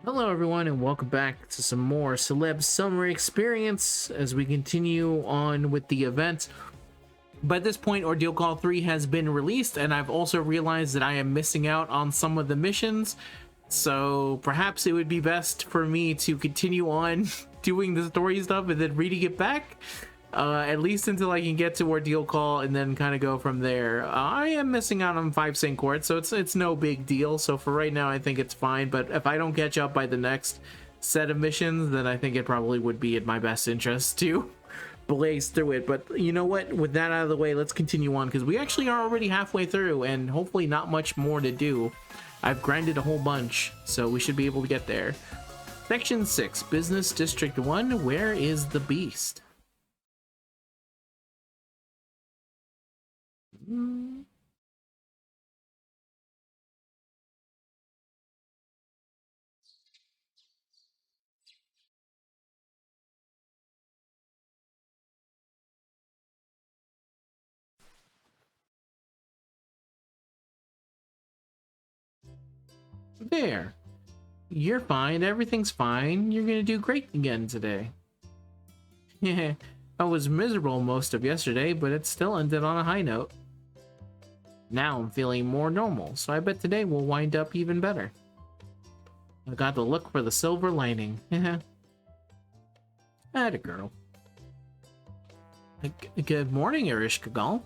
Hello, everyone, and welcome back to some more Celeb Summer experience as we continue on with the event. By this point, Ordeal Call 3 has been released, and I've also realized that I am missing out on some of the missions, so perhaps it would be best for me to continue on doing the story stuff and then reading it back. At least until I can get to Ordeal Call and then kind of go from there. I am missing out on 5 Sync Courts, so it's no big deal. So for right now, I think it's fine. But if I don't catch up by the next set of missions, then I think it probably would be in my best interest to blaze through it. But you know what? With that out of the way, let's continue on because we actually are already halfway through and hopefully not much more to do. I've grinded a whole bunch, so we should be able to get there. Section 6, Business District 1, where is the beast? There. You're fine. Everything's fine. You're gonna do great again today. Yeah, I was miserable most of yesterday, but it still ended on a high note. Now I'm feeling more normal, so I bet today will wind up even better. I got to look for the silver lining. Atta girl. Good morning, Irish Kagal.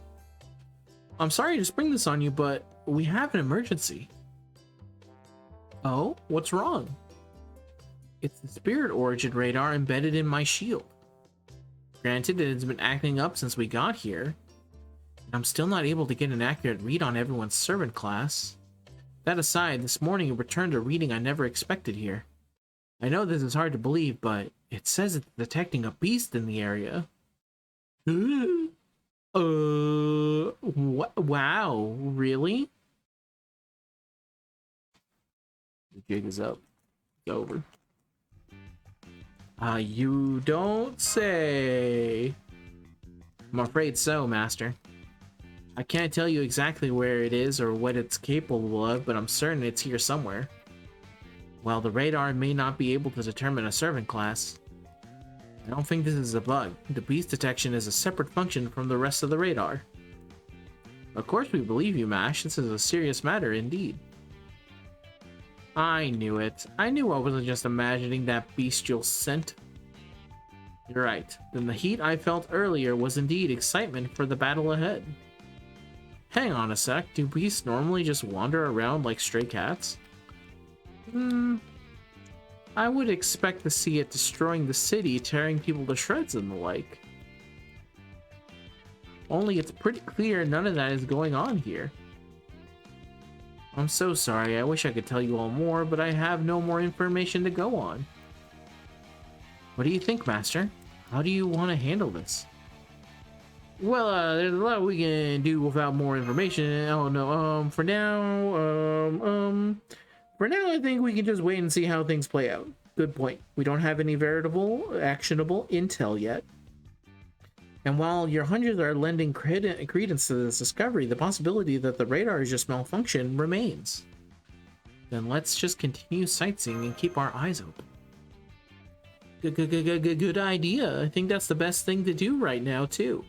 I'm sorry to spring this on you, but we have an emergency. Oh, what's wrong? It's the spirit origin radar embedded in my shield. Granted, it has been acting up since we got here, and I'm still not able to get an accurate read on everyone's servant class. That aside, this morning it returned a reading I never expected here. I know this is hard to believe, but it says it's detecting a beast in the area. Wow, really? The jig is up. It's over. You don't say. I'm afraid so, Master. I can't tell you exactly where it is or what it's capable of, but I'm certain it's here somewhere. While the radar may not be able to determine a servant class, I don't think this is a bug. The beast detection is a separate function from the rest of the radar. Of course we believe you, Mash. This is a serious matter indeed. I knew it. I knew I wasn't just imagining that bestial scent. You're right. Then the heat I felt earlier was indeed excitement for the battle ahead. Hang on a sec. Do beasts normally just wander around like stray cats? I would expect to see it destroying the city, tearing people to shreds and the like. Only it's pretty clear none of that is going on here. I'm so sorry. I wish I could tell you all more, but I have no more information to go on. What do you think, Master? How do you want to handle this? Well, there's a lot we can do without more information. Oh no, for now, I think we can just wait and see how things play out. Good point. We don't have any veritable, actionable intel yet. And while your hunches are lending credence to this discovery, the possibility that the radar is just malfunction remains. Then let's just continue sightseeing and keep our eyes open. Good idea. I think that's the best thing to do right now, too.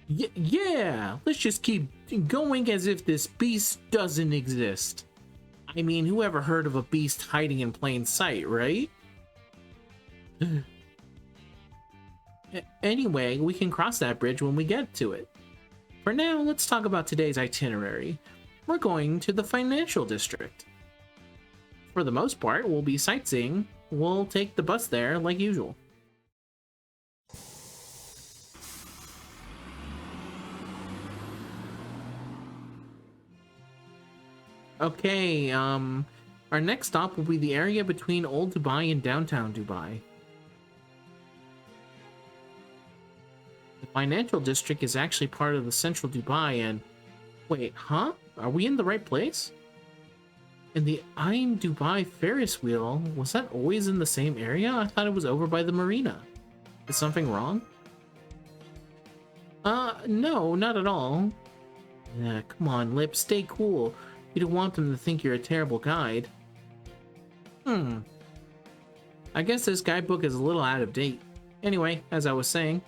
Yeah, let's just keep going as if this beast doesn't exist. I mean, who ever heard of a beast hiding in plain sight, right? Anyway, we can cross that bridge when we get to it. For now, let's talk about today's itinerary. We're going to the financial district. For the most part, we'll be sightseeing. We'll take the bus there like usual. Okay, our next stop will be the area between Old Dubai and Downtown Dubai. The financial district is actually part of the central Dubai and... Wait, huh? Are we in the right place? And the Ain Dubai Ferris wheel, was that always in the same area? I thought it was over by the marina. Is something wrong? No, not at all. Come on, Lip, stay cool. You don't want them to think you're a terrible guide. I guess this guidebook is a little out of date. Anyway, as I was saying,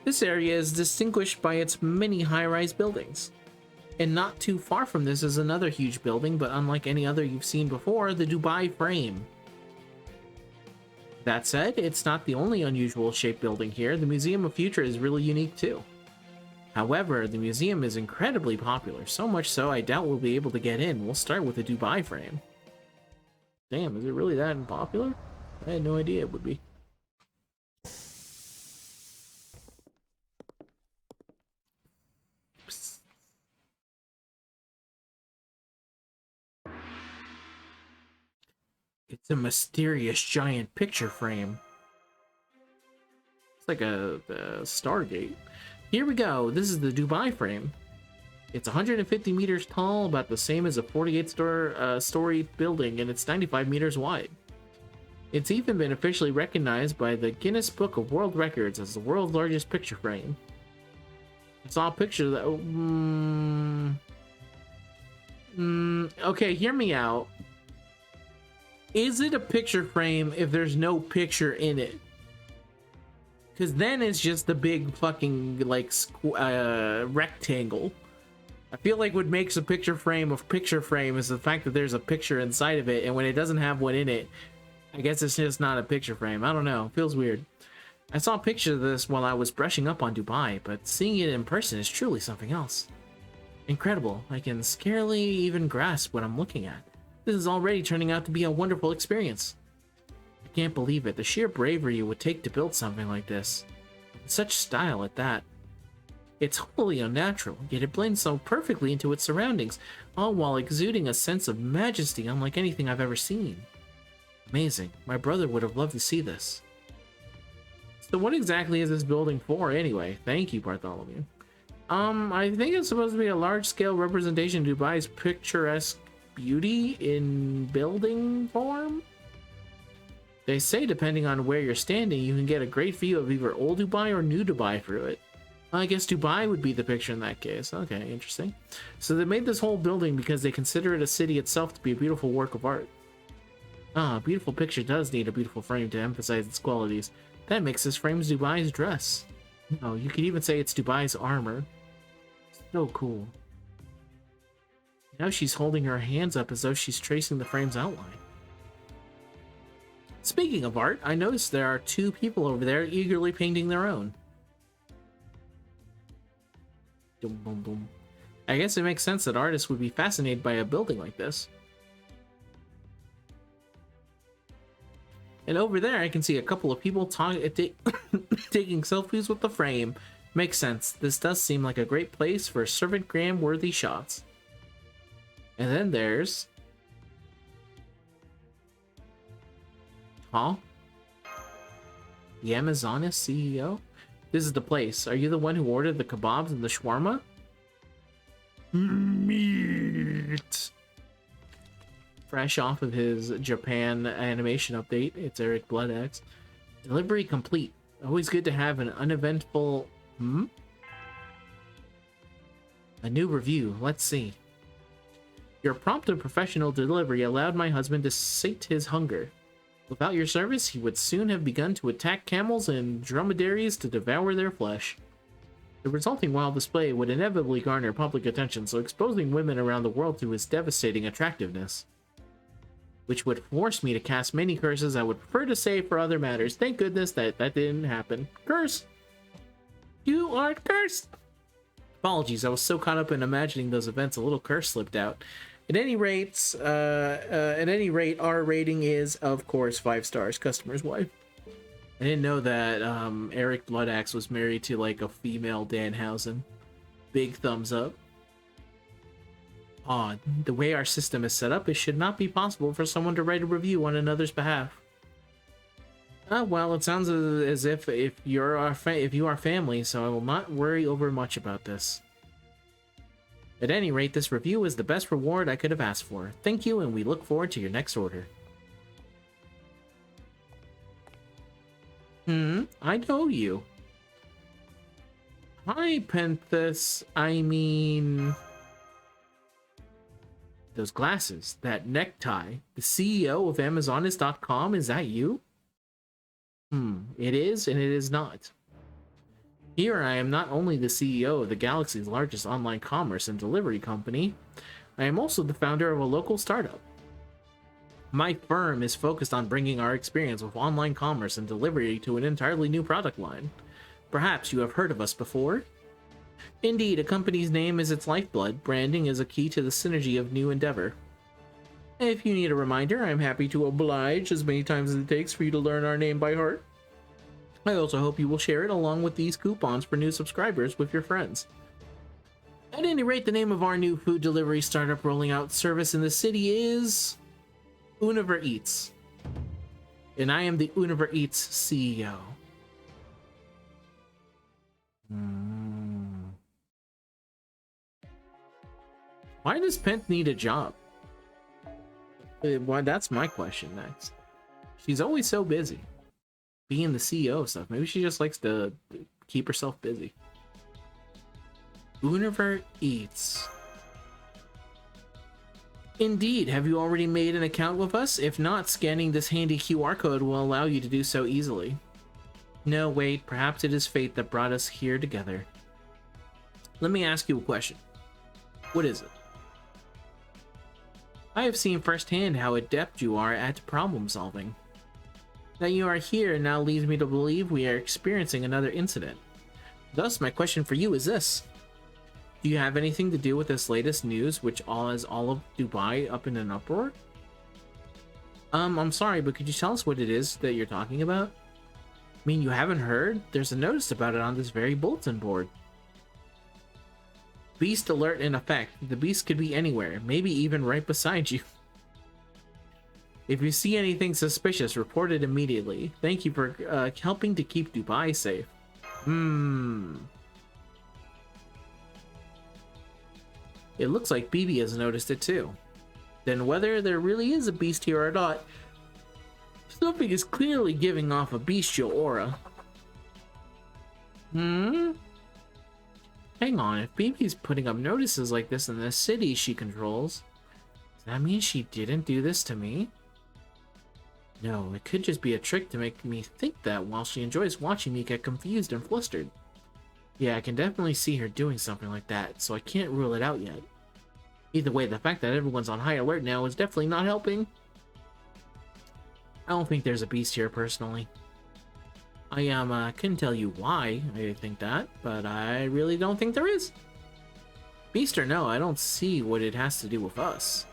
this area is distinguished by its many high-rise buildings. And not too far from this is another huge building, but unlike any other you've seen before, the Dubai frame. That said, it's not the only unusual shaped building here. The Museum of Future is really unique too. However, the museum is incredibly popular, so much so I doubt we'll be able to get in. We'll start with the Dubai frame. Damn, is it really that unpopular? I had no idea it would be. It's a mysterious giant picture frame. It's like a Stargate. Here we go. This is the Dubai frame. It's 150 meters tall, about the same as a 48-story building, and it's 95 meters wide. It's even been officially recognized by the Guinness Book of World Records as the world's largest picture frame. I saw a picture that... okay, hear me out. Is it a picture frame if there's no picture in it? Because then it's just a big fucking, like, rectangle. I feel like what makes a picture frame is the fact that there's a picture inside of it, and when it doesn't have one in it, I guess it's just not a picture frame. I don't know. It feels weird. I saw a picture of this while I was brushing up on Dubai, but seeing it in person is truly something else. Incredible. I can scarcely even grasp what I'm looking at. This is already turning out to be a wonderful experience. I can't believe it. The sheer bravery it would take to build something like this. In such style at that. It's wholly unnatural, yet it blends so perfectly into its surroundings, all while exuding a sense of majesty unlike anything I've ever seen. Amazing. My brother would have loved to see this. So what exactly is this building for anyway? Thank you, Bartholomew. I think it's supposed to be a large-scale representation of Dubai's picturesque beauty in building form? They say depending on where you're standing, you can get a great view of either old Dubai or new Dubai through it. I guess Dubai would be the picture in that case. Okay, interesting. So they made this whole building because they consider it a city itself to be a beautiful work of art. Ah, a beautiful picture does need a beautiful frame to emphasize its qualities. That makes this frame Dubai's dress. Oh, you could even say it's Dubai's armor. So cool. Now she's holding her hands up as though she's tracing the frame's outline. Speaking of art, I noticed there are two people over there eagerly painting their own. Dum, dum, dum. I guess it makes sense that artists would be fascinated by a building like this. And over there, I can see a couple of people taking selfies with the frame. Makes sense. This does seem like a great place for servantgram-worthy shots. And then there's... Huh? The Amazonas CEO? This is the place. Are you the one who ordered the kebabs and the shawarma? Meat! Fresh off of his Japan animation update, it's Eric Bloodaxe. Delivery complete. Always good to have an uneventful... A new review. Let's see. Your prompt and professional delivery allowed my husband to sate his hunger. Without your service, he would soon have begun to attack camels and dromedaries to devour their flesh. The resulting wild display would inevitably garner public attention, so exposing women around the world to his devastating attractiveness. Which would force me to cast many curses I would prefer to save for other matters. Thank goodness that didn't happen. Curse! You are cursed! Apologies, I was so caught up in imagining those events, a little curse slipped out. At any rate, our rating is, of course, 5 stars. Customer's wife. I didn't know that Eric Bloodaxe was married to, like, a female Danhausen. Big thumbs up. Aw, the way our system is set up, it should not be possible for someone to write a review on another's behalf. Well, it sounds as if you are family, so I will not worry over much about this. At any rate, this review is the best reward I could have asked for. Thank you, and we look forward to your next order. I know you. Hi, Penthus. I mean... those glasses, that necktie, the CEO of Amazonist.com, is that you? It is and it is not. Here I am not only the CEO of the galaxy's largest online commerce and delivery company, I am also the founder of a local startup. My firm is focused on bringing our experience with online commerce and delivery to an entirely new product line. Perhaps you have heard of us before? Indeed, a company's name is its lifeblood. Branding is a key to the synergy of new endeavor. If you need a reminder, I'm happy to oblige as many times as it takes for you to learn our name by heart. I also hope you will share it along with these coupons for new subscribers with your friends. At any rate, the name of our new food delivery startup rolling out service in the city is Univer Eats. And I am the Univer Eats CEO. Why does Pent need a job? Why, that's my question next. She's always so busy being the CEO of stuff. Maybe she just likes to keep herself busy. Univer Eats. Indeed, have you already made an account with us? If not, scanning this handy QR code will allow you to do so easily. No, wait, perhaps it is fate that brought us here together. Let me ask you a question. What is it? I have seen firsthand how adept you are at problem solving. That you are here now leads me to believe we are experiencing another incident. Thus, my question for you is this. Do you have anything to do with this latest news which has all of Dubai up in an uproar? I'm sorry, but could you tell us what it is that you're talking about? I mean, you haven't heard? There's a notice about it on this very bulletin board. Beast alert in effect. The beast could be anywhere, maybe even right beside you. If you see anything suspicious, report it immediately. Thank you for helping to keep Dubai safe. It looks like BB has noticed it too. Then whether there really is a beast here or not, something is clearly giving off a bestial aura. Hang on, if BB's putting up notices like this in the city she controls, does that mean she didn't do this to me? No, it could just be a trick to make me think that while she enjoys watching me get confused and flustered. Yeah, I can definitely see her doing something like that, so I can't rule it out yet. Either way, the fact that everyone's on high alert now is definitely not helping. I don't think there's a beast here, personally. I couldn't tell you why I think that, but I really don't think there is. Beast or no, I don't see what it has to do with us.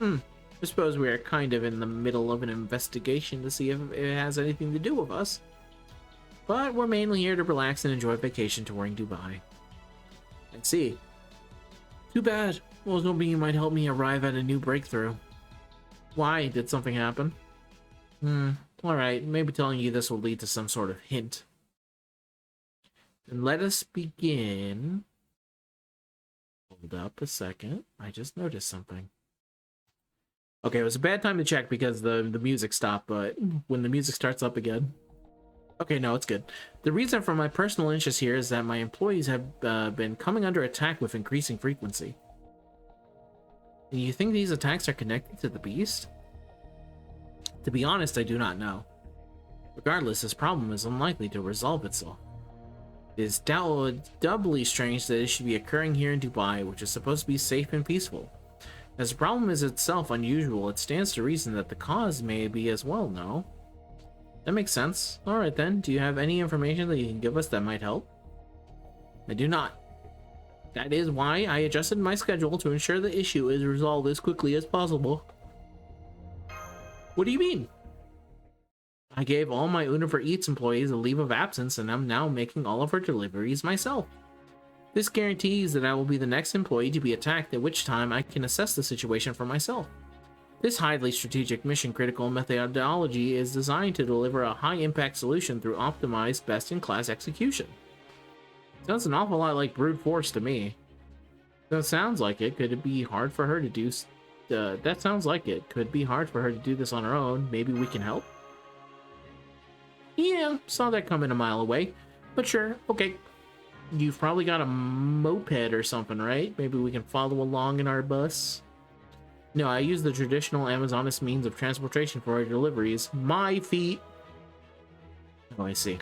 I suppose we are kind of in the middle of an investigation to see if it has anything to do with us. But we're mainly here to relax and enjoy a vacation touring Dubai. I see. Too bad. I was hoping you might help me arrive at a new breakthrough. Why? Did something happen? Alright, maybe telling you this will lead to some sort of hint. Then let us begin. Hold up a second. I just noticed something. Okay, it was a bad time to check because the music stopped, but when the music starts up again. Okay, no, it's good. The reason for my personal interest here is that my employees have been coming under attack with increasing frequency. Do you think these attacks are connected to the beast? To be honest, I do not know. Regardless, this problem is unlikely to resolve itself. It is doubly strange that it should be occurring here in Dubai, which is supposed to be safe and peaceful. As the problem is itself unusual, it stands to reason that the cause may be as well, no? That makes sense. Alright then, do you have any information that you can give us that might help? I do not. That is why I adjusted my schedule to ensure the issue is resolved as quickly as possible. What do you mean? I gave all my Univer Eats employees a leave of absence and I'm now making all of her deliveries myself. This guarantees that I will be the next employee to be attacked, at which time I can assess the situation for myself. This highly strategic mission-critical methodology is designed to deliver a high-impact solution through optimized, best-in-class execution. Sounds an awful lot like brute force to me. That sounds like it. Could it be hard for her to do... that sounds like it. Could be hard for her to do this on her own. Maybe we can help? Yeah, saw that coming a mile away. But sure, okay. You've probably got a moped or something, right? Maybe we can follow along in our bus. No, I use the traditional Amazonist means of transportation for our deliveries. My feet. Oh, I see.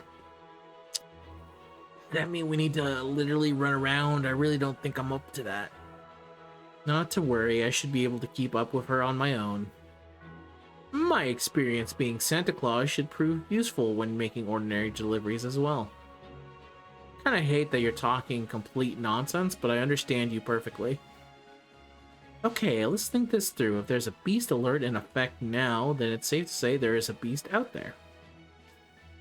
Does that mean we need to literally run around? I really don't think I'm up to that. Not to worry, I should be able to keep up with her on my own. My experience being Santa Claus should prove useful when making ordinary deliveries as well. Kinda hate that you're talking complete nonsense, but I understand you perfectly. Okay, let's think this through. If there's a beast alert in effect now, then it's safe to say there is a beast out there.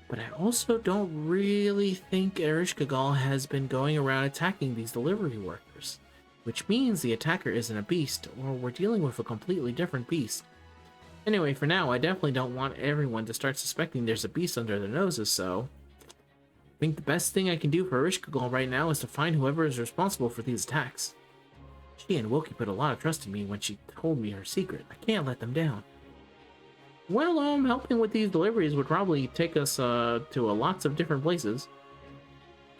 But I also don't really think Ereshkigal has been going around attacking these delivery workers. Which means the attacker isn't a beast, or we're dealing with a completely different beast. Anyway, for now, I definitely don't want everyone to start suspecting there's a beast under their noses, so... I think the best thing I can do for Ereshkigal right now is to find whoever is responsible for these attacks. She and Wilkie put a lot of trust in me when she told me her secret. I can't let them down. Well, helping with these deliveries would probably take us to lots of different places.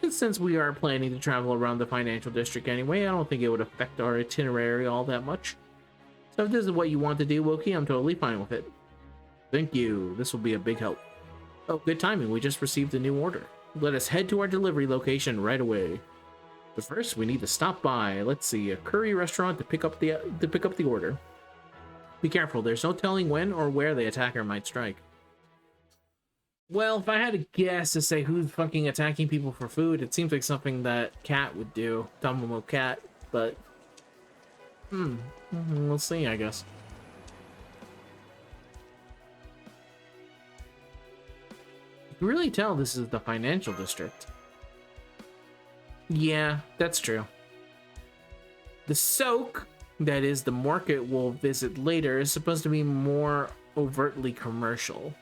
And since we are planning to travel around the financial district anyway, I don't think it would affect our itinerary all that much. So if this is what you want to do, Wilkie, I'm totally fine with it. Thank you. This will be a big help. Oh, good timing. We just received a new order. Let us head to our delivery location right away. But first, we need to stop by, let's see, a curry restaurant to pick up the order. Be careful, there's no telling when or where the attacker might strike. Well, if I had to guess to say who's fucking attacking people for food, it seems like something that Cat would do. Tomomo Cat, but... we'll see, I guess. You can really tell this is the financial district. Yeah, that's true. The soak, that is the market we'll visit later, is supposed to be more overtly commercial.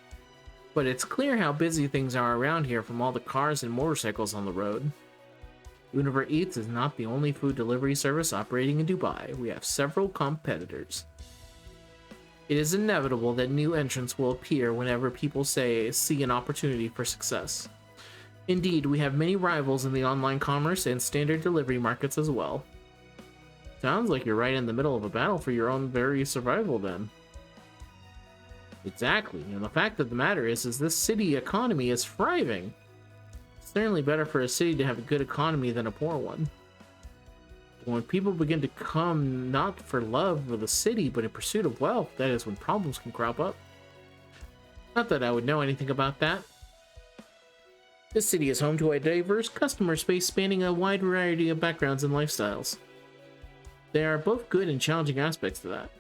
But it's clear how busy things are around here from all the cars and motorcycles on the road. Univer Eats is not the only food delivery service operating in Dubai. We have several competitors. It is inevitable that new entrants will appear whenever people see an opportunity for success. Indeed, we have many rivals in the online commerce and standard delivery markets as well. Sounds like you're right in the middle of a battle for your own very survival then. Exactly, and the fact of the matter is this city economy is thriving. It's certainly better for a city to have a good economy than a poor one. When people begin to come not for love of the city, but in pursuit of wealth, that is when problems can crop up. Not that I would know anything about that. This city is home to a diverse customer space spanning a wide variety of backgrounds and lifestyles. There are both good and challenging aspects to that.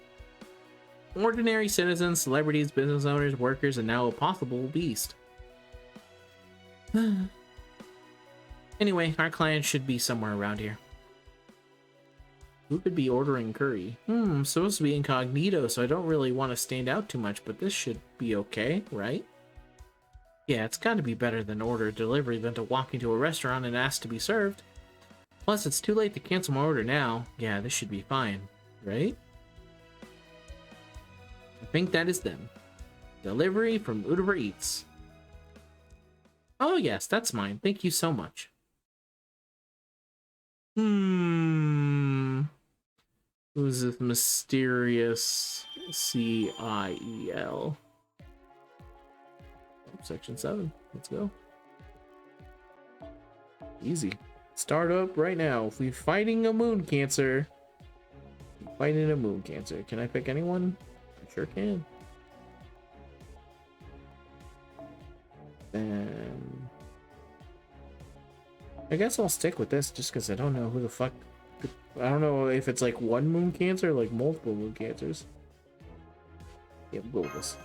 Ordinary citizens, celebrities, business owners, workers, and now a possible beast. Anyway, our client should be somewhere around here. Who could be ordering curry? I'm supposed to be incognito, so I don't really want to stand out too much, but this should be okay, right? Yeah, it's gotta be better than order delivery than to walk into a restaurant and ask to be served. Plus, it's too late to cancel my order now. Yeah, this should be fine, right? I think that is them. Delivery from Uber Eats. Oh yes, that's mine. Thank you so much. Who's this mysterious CIEL? Section 7. Let's go. Easy. Start up right now. If we're fighting a moon cancer. Fighting a moon cancer. Can I pick anyone? I sure can. And I guess I'll stick with this just because I don't know who the fuck. I don't know if it's like one moon cancer or like multiple moon cancers. Yeah, we'll go with this.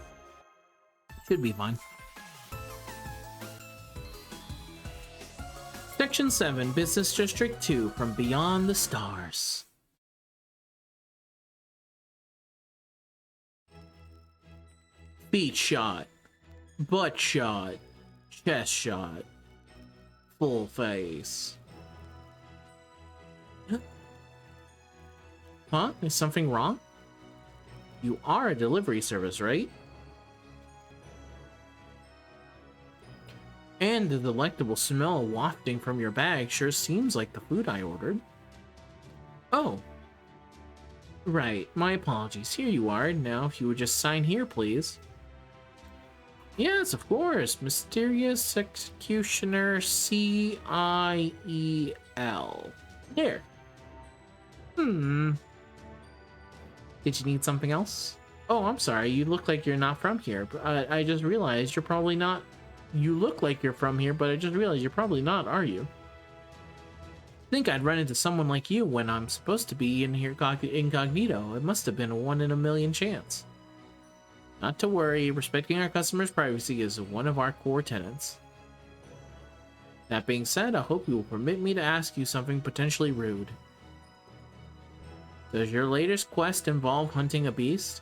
Should be fine. Section 7, Business District 2, from Beyond the Stars. Feet shot, butt shot, chest shot, full face. Huh? Is something wrong? You are a delivery service, right? And the delectable smell wafting from your bag sure seems like the food I ordered. Oh. Right, my apologies. Here you are. Now, if you would just sign here, please. Yes, of course. Mysterious Executioner C-I-E-L. Here. Did you need something else? Oh, I'm sorry. You look like you're not from here. I just realized you're probably not. You look like you're from here, but I just realized you're probably not, are you? I think I'd run into someone like you when I'm supposed to be in here incognito. It must have been a 1 in a million chance. Not to worry, respecting our customers' privacy is one of our core tenets. That being said, I hope you will permit me to ask you something potentially rude. Does your latest quest involve hunting a beast?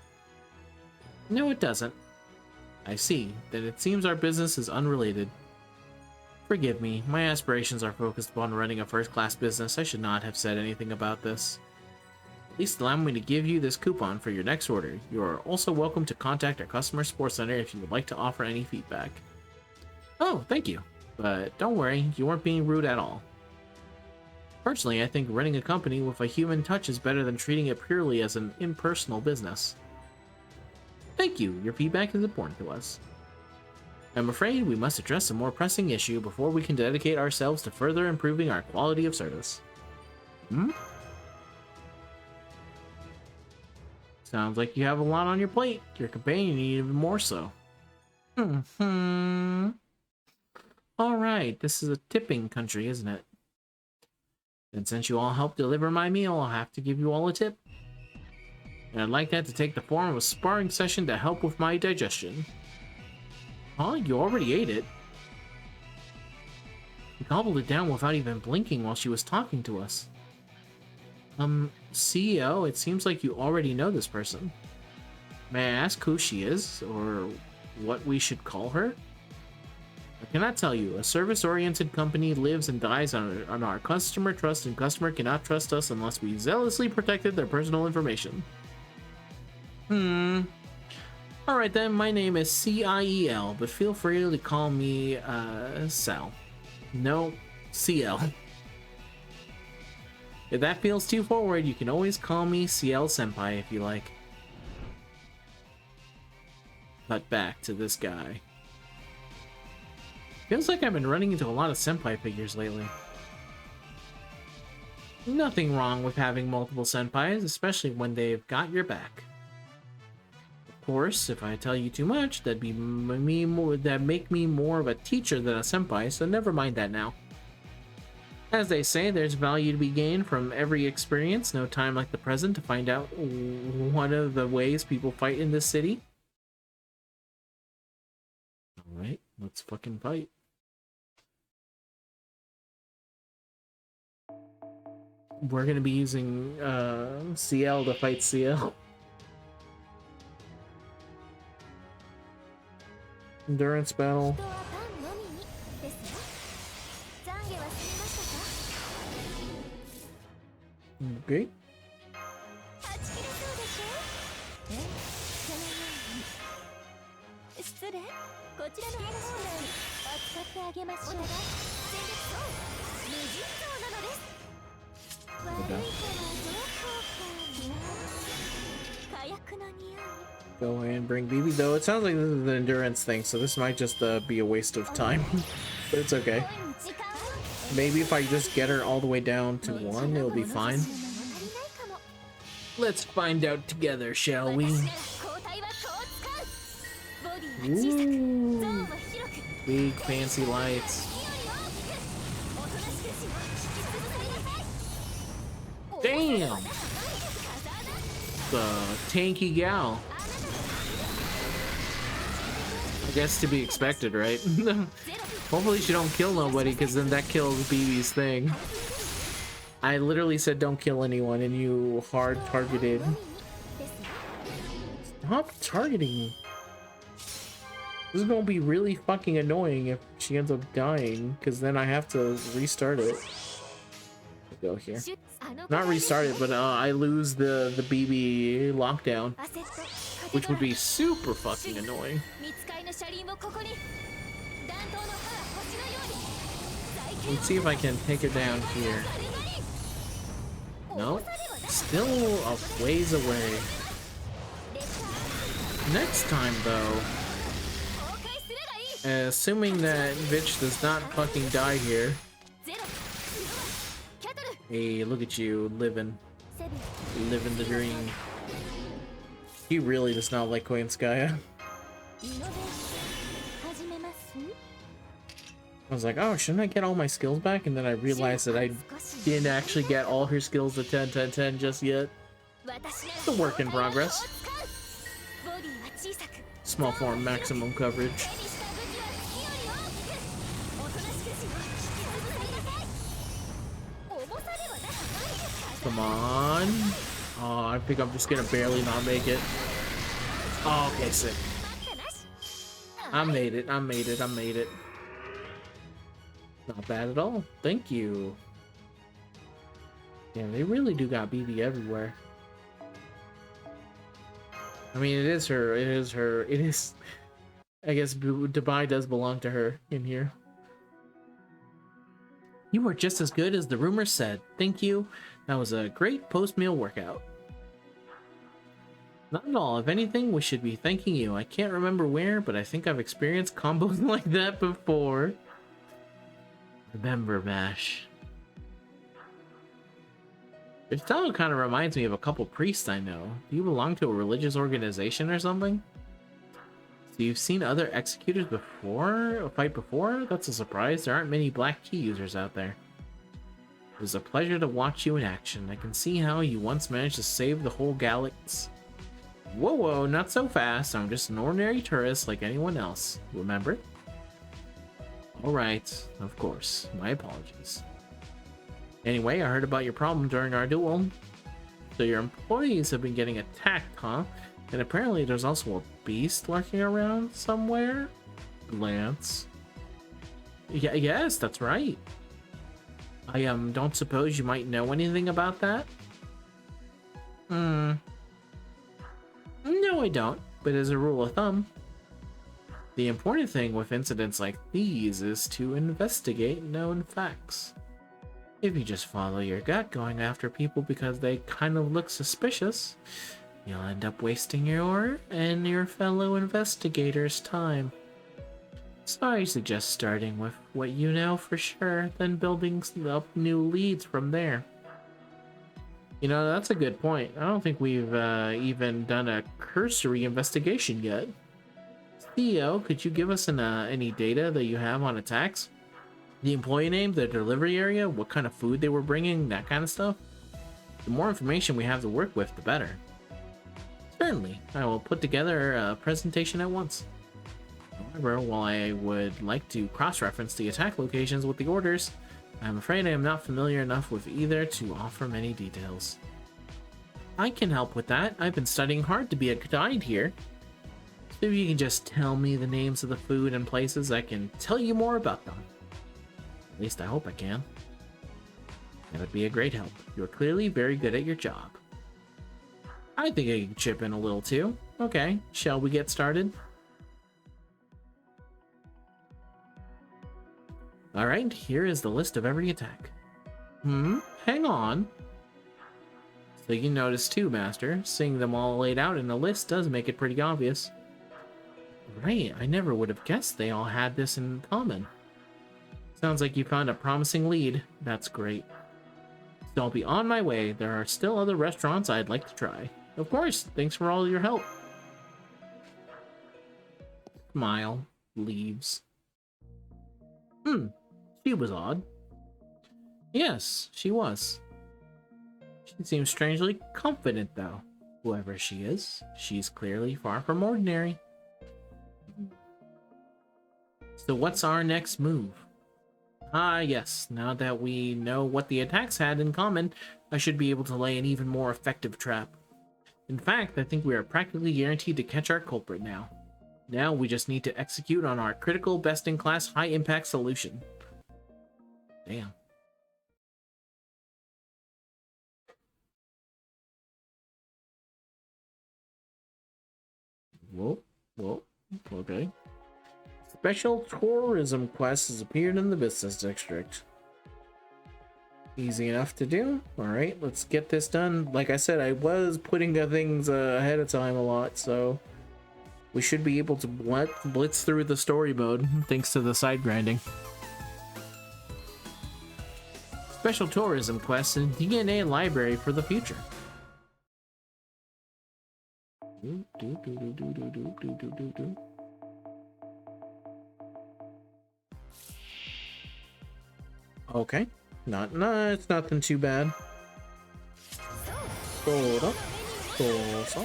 No, it doesn't. I see. Then it seems our business is unrelated. Forgive me, my aspirations are focused upon running a first-class business. I should not have said anything about this. At least allow me to give you this coupon for your next order. You are also welcome to contact our customer support center if you would like to offer any feedback. Oh, thank you. But don't worry, you weren't being rude at all. Personally, I think running a company with a human touch is better than treating it purely as an impersonal business. Thank you. Your feedback is important to us. I'm afraid we must address a more pressing issue before we can dedicate ourselves to further improving our quality of service. Sounds like you have a lot on your plate. Your companion even more so. Alright, this is a tipping country, isn't it? And since you all helped deliver my meal, I'll have to give you all a tip. And I'd like that to take the form of a sparring session to help with my digestion. Huh? You already ate it? You gobbled it down without even blinking while she was talking to us. CEO, it seems like you already know this person. May I ask who she is, or what we should call her? I cannot tell you. A service-oriented company lives and dies on our customer trust, and customer cannot trust us unless we zealously protected their personal information. Alright then, my name is C-I-E-L, but feel free to call me, Sal. No, CL. If that feels too forward, you can always call me CL Senpai if you like. But back to this guy. Feels like I've been running into a lot of senpai figures lately. Nothing wrong with having multiple senpais, especially when they've got your back. Of course, if I tell you too much, that'd make me more of a teacher than a senpai, so never mind that now. As they say, there's value to be gained from every experience. No time like the present to find out one of the ways people fight in this city. Alright, let's fucking fight. We're gonna be using CL to fight CL. Endurance battle. Okay. Go ahead and bring BB, though it sounds like this is an endurance thing, so this might just be a waste of time. But it's okay. Maybe if I just get her all the way down to 1, it'll be fine. Let's find out together, shall we? Ooh. Big fancy lights. Damn! The tanky gal. I guess to be expected, right? Hopefully she don't kill nobody, because then that kills BB's thing. I literally said don't kill anyone, and you hard targeted. Stop targeting. This is gonna be really fucking annoying if she ends up dying, because then I have to restart it. Go here. Not restart it, but I lose the BB lockdown, which would be super fucking annoying. Let's see if I can take her down here. Nope. Still a ways away. Next time, though, assuming that bitch does not fucking die here. Hey, look at you, living the dream. He really does not like Koenskaya. I was like, oh, shouldn't I get all my skills back? And then I realized that I didn't actually get all her skills to 10, 10, 10 just yet. It's a work in progress. Small form, maximum coverage. Come on. Oh, I think I'm just gonna barely not make it. Oh, okay, sick. I made it. Not bad at all. Thank you. Yeah, they really do got BB everywhere. I mean, it is her. I guess Dubai does belong to her in here. You were just as good as the rumor said. Thank you. That was a great post-meal workout. Not at all. If anything, we should be thanking you. I can't remember where, but I think I've experienced combos like that before. Remember, Mash. Your style kind of reminds me of a couple priests I know. Do you belong to a religious organization or something? So you've seen other executors fight before? That's a surprise. There aren't many black key users out there. It was a pleasure to watch you in action. I can see how you once managed to save the whole galaxy. Whoa, not so fast. I'm just an ordinary tourist like anyone else. Remember? Alright, of course. My apologies. Anyway, I heard about your problem during our duel. So your employees have been getting attacked, huh? And apparently there's also a beast lurking around somewhere? Lance. Yeah, yes, that's right. I don't suppose you might know anything about that? No, I don't. But as a rule of thumb, the important thing with incidents like these is to investigate known facts. If you just follow your gut going after people because they kind of look suspicious, you'll end up wasting your and your fellow investigators' time. So I suggest starting with what you know for sure, then building up new leads from there. You know, that's a good point. I don't think we've even done a cursory investigation yet. Theo, could you give us any data that you have on attacks? The employee name, the delivery area, what kind of food they were bringing, that kind of stuff? The more information we have to work with, the better. Certainly, I will put together a presentation at once. However, while I would like to cross-reference the attack locations with the orders, I'm afraid I am not familiar enough with either to offer many details. I can help with that. I've been studying hard to be a guide here. So if you can just tell me the names of the food and places, I can tell you more about them. At least I hope I can. That would be a great help. You're clearly very good at your job. I think I can chip in a little too. Okay, shall we get started? Alright, here is the list of every attack. Hang on. So you notice too, Master. Seeing them all laid out in a list does make it pretty obvious. Right, I never would have guessed they all had this in common. Sounds like you found a promising lead. That's great. So I'll be on my way. There are still other restaurants I'd like to try. Of course, thanks for all your help. Smile. Leaves. She was odd. Yes, she was. She seems strangely confident, though. Whoever she is, she's clearly far from ordinary. So what's our next move? Ah, yes. Now that we know what the attacks had in common, I should be able to lay an even more effective trap. In fact, I think we are practically guaranteed to catch our culprit now. Now we just need to execute on our critical, best-in-class, high-impact solution. Damn. Whoa, okay. Special tourism quest has appeared in the business district. Easy enough to do. All right, let's get this done. Like I said, I was putting things ahead of time a lot, so we should be able to blitz through the story mode thanks to the side grinding. Special tourism quest and DNA library for the future. Okay, it's nothing too bad. Hold up. Oh,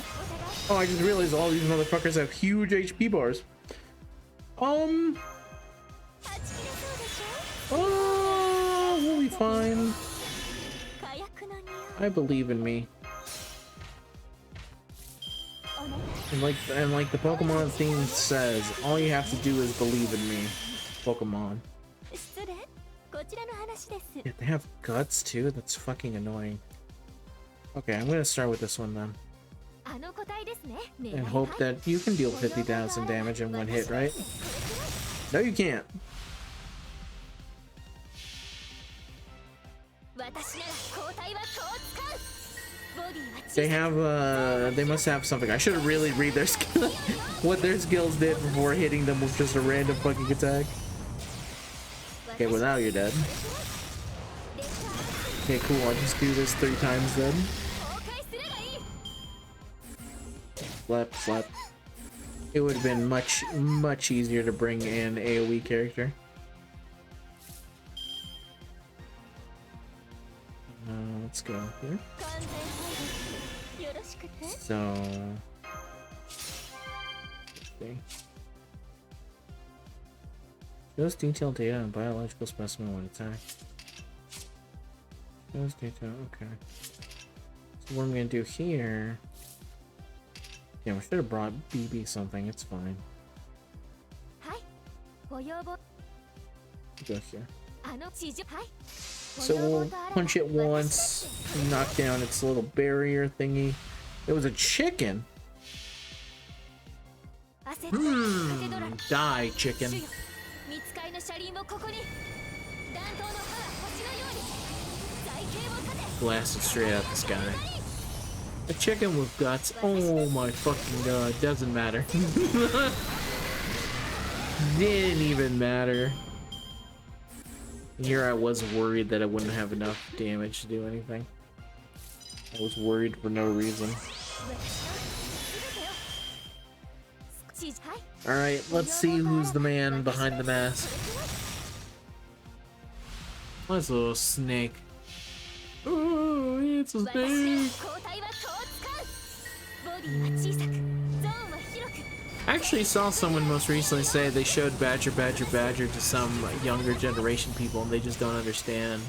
I just realized all these motherfuckers have huge HP bars. Oh, we'll be fine. I believe in me. And like the Pokemon theme says, all you have to do is believe in me, Pokemon. Yeah, they have guts too? That's fucking annoying. Okay, I'm gonna start with this one then. And hope that you can deal 50,000 damage in one hit, right? No, you can't. They must have something. I should have really read their skill, what their skills did before hitting them with just a random fucking attack. Okay, well now you're dead. Okay, cool. I'll just do this 3 times then. Slap. It would have been much easier to bring in AoE character. Let's go here. So, okay. Shows detailed data on biological specimen when attacked. Shows data, okay. So what I'm gonna do here. Yeah, we should have brought BB something, it's fine. Go here. So we'll punch it once, knock down its little barrier thingy. It was a chicken. Die, chicken. Blasted straight out the sky. A chicken with guts. Oh my fucking god. Doesn't matter. Didn't even matter. Here I was worried that I wouldn't have enough damage to do anything. I was worried for no reason. Alright, let's see who's the man behind the mask. What's a little snake? Oh, it's a snake! I actually saw someone most recently say they showed Badger to some younger generation people and they just don't understand.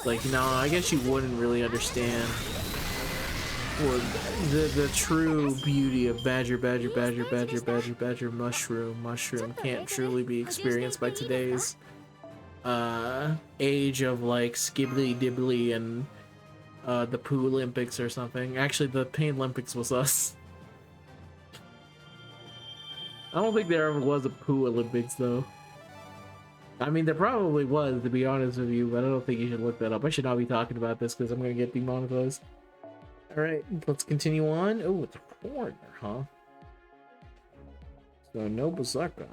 Like, no, I guess you wouldn't really understand the true beauty of Badger mushroom can't truly be experienced by today's age of like Skibbly Dibbly and the Poo Olympics or something. Actually, the Pain Olympics was us. I don't think there ever was a Poo Olympics though. I mean, there probably was, to be honest with you, but I don't think you should look that up. I should not be talking about this because I'm gonna get demonetized. Alright, let's continue on. Oh, it's a foreigner, huh? So, no Berserker.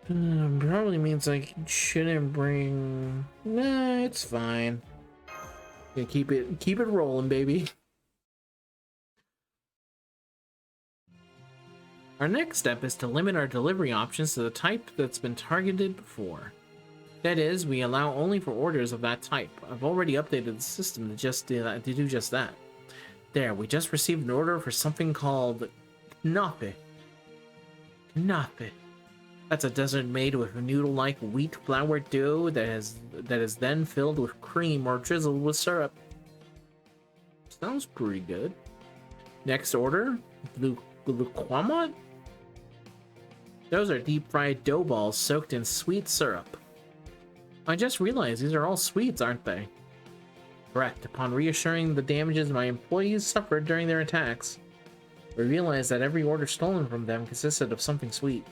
Probably means I shouldn't bring... Nah, it's fine. Yeah, keep it rolling, baby. Our next step is to limit our delivery options to the type that's been targeted before. That is, we allow only for orders of that type. I've already updated the system to do just that. There, we just received an order for something called Knappe. Knappe. That's a dessert made with a noodle-like wheat flour dough that is then filled with cream or drizzled with syrup. Sounds pretty good. Next order, Luquamot? Those are deep-fried dough balls soaked in sweet syrup. I just realized these are all sweets, aren't they? Correct, upon reassuring the damages my employees suffered during their attacks. We realized that every order stolen from them consisted of something sweet.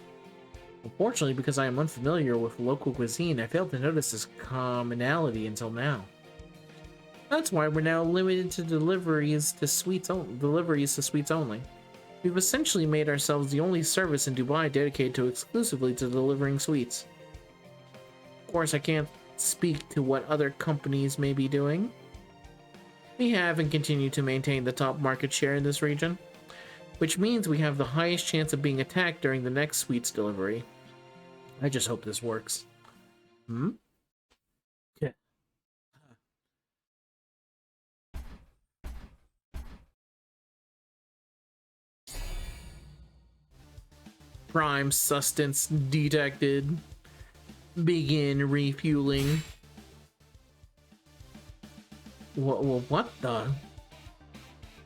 Unfortunately, because I am unfamiliar with local cuisine, I failed to notice this commonality until now. That's why we're now limited to deliveries to sweets only. We've essentially made ourselves the only service in Dubai dedicated exclusively to delivering sweets. Of course, I can't speak to what other companies may be doing. We have and continue to maintain the top market share in this region, which means we have the highest chance of being attacked during the next sweets delivery. I just hope this works. Yeah. Prime sustenance detected. Begin refueling. What the?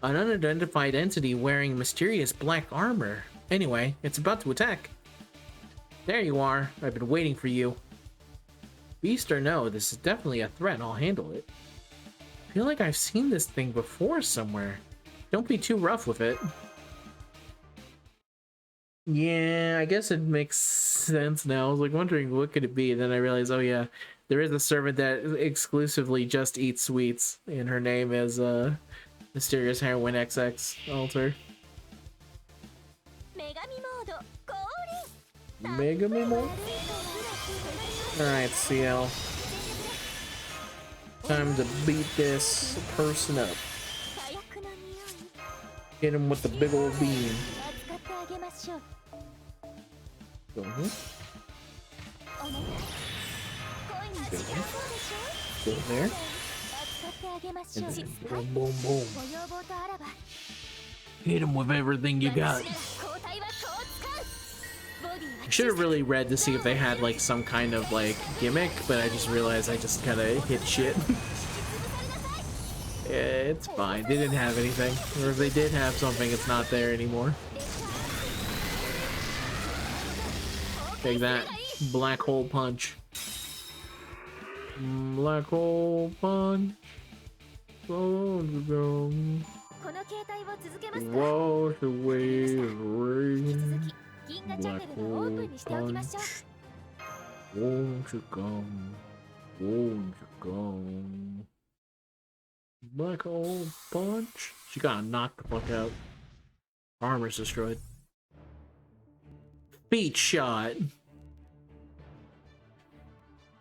An unidentified entity wearing mysterious black armor. Anyway, it's about to attack. There you are. I've been waiting for you. Beast or no, this is definitely a threat. I'll handle it. I feel like I've seen this thing before somewhere. Don't be too rough with it. Yeah, I guess it makes sense now. I was like wondering what could it be, and then I realized, oh yeah, there is a servant that exclusively just eats sweets, and her name is Mysterious Heroine XX Alter. Megami mode? Alright, CL. Time to beat this person up. Hit him with the big old beam. Go here. Go there. And then boom, boom, boom. Hit him with everything you got. I should have really read to see if they had like some kind of like gimmick, but I just realized I just kind of hit shit. Yeah, it's fine. They didn't have anything. Or if they did have something, it's not there anymore. Take that. Black hole punch. Black hole punch. Wash away the rain. Black hole punch. Won't you come? Won't you come? Black hole punch. She got knocked the fuck out. Armor's destroyed. Feet shot.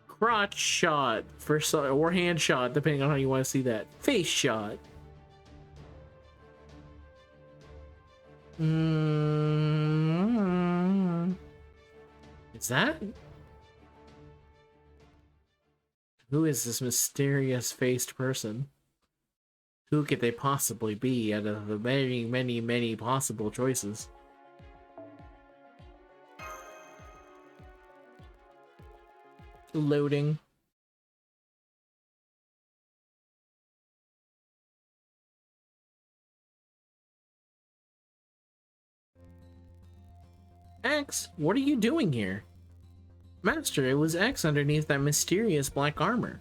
Crotch shot or hand shot, depending on how you want to see that. Face shot. Is that? Who is this mysterious faced person? Who could they possibly be out of the many, many, many possible choices? Loading. X, what are you doing here? Master, it was X underneath that mysterious black armor.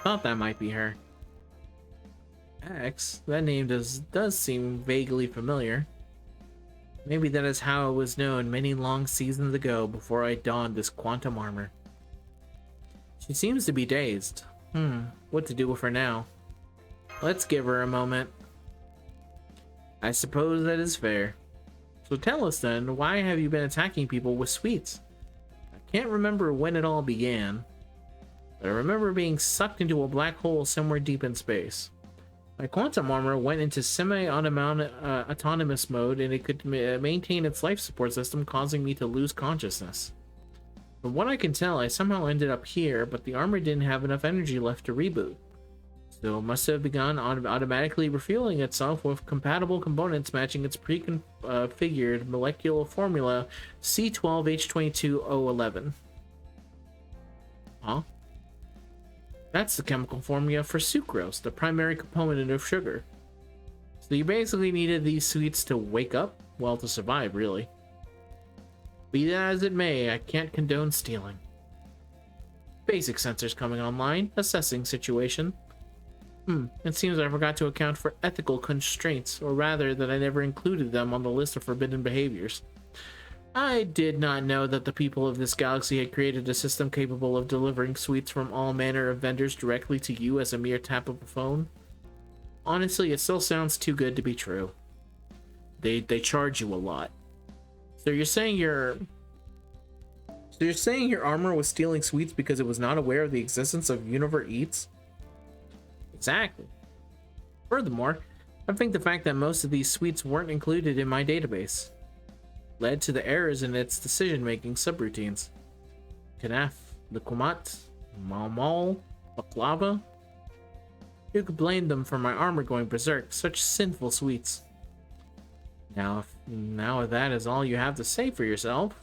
Thought that might be her. X? That name does seem vaguely familiar. Maybe that is how it was known many long seasons ago before I donned this quantum armor. She seems to be dazed. What to do with her now? Let's give her a moment. I suppose that is fair. So tell us then, why have you been attacking people with sweets? I can't remember when it all began, but I remember being sucked into a black hole somewhere deep in space. My quantum armor went into semi-autonomous mode and it could maintain its life support system, causing me to lose consciousness. From what I can tell, I somehow ended up here, but the armor didn't have enough energy left to reboot. So it must have begun automatically refueling itself with compatible components matching its pre-configured molecular formula C12H22011. Huh? That's the chemical formula for sucrose, the primary component of sugar. So you basically needed these sweets to wake up? Well, to survive, really. Be that as it may, I can't condone stealing. Basic sensors coming online, assessing situation. It seems I forgot to account for ethical constraints, or rather that I never included them on the list of forbidden behaviors. I did not know that the people of this galaxy had created a system capable of delivering sweets from all manner of vendors directly to you as a mere tap of a phone. Honestly, it still sounds too good to be true. They charge you a lot. So you're saying your armor was stealing sweets because it was not aware of the existence of Univer Eats? Exactly. Furthermore, I think the fact that most of these sweets weren't included in my database led to the errors in its decision-making subroutines. Kanaf, Likumat, Malmal, Baklava. Who could blame them for my armor going berserk? Such sinful sweets. Now, if that is all you have to say for yourself.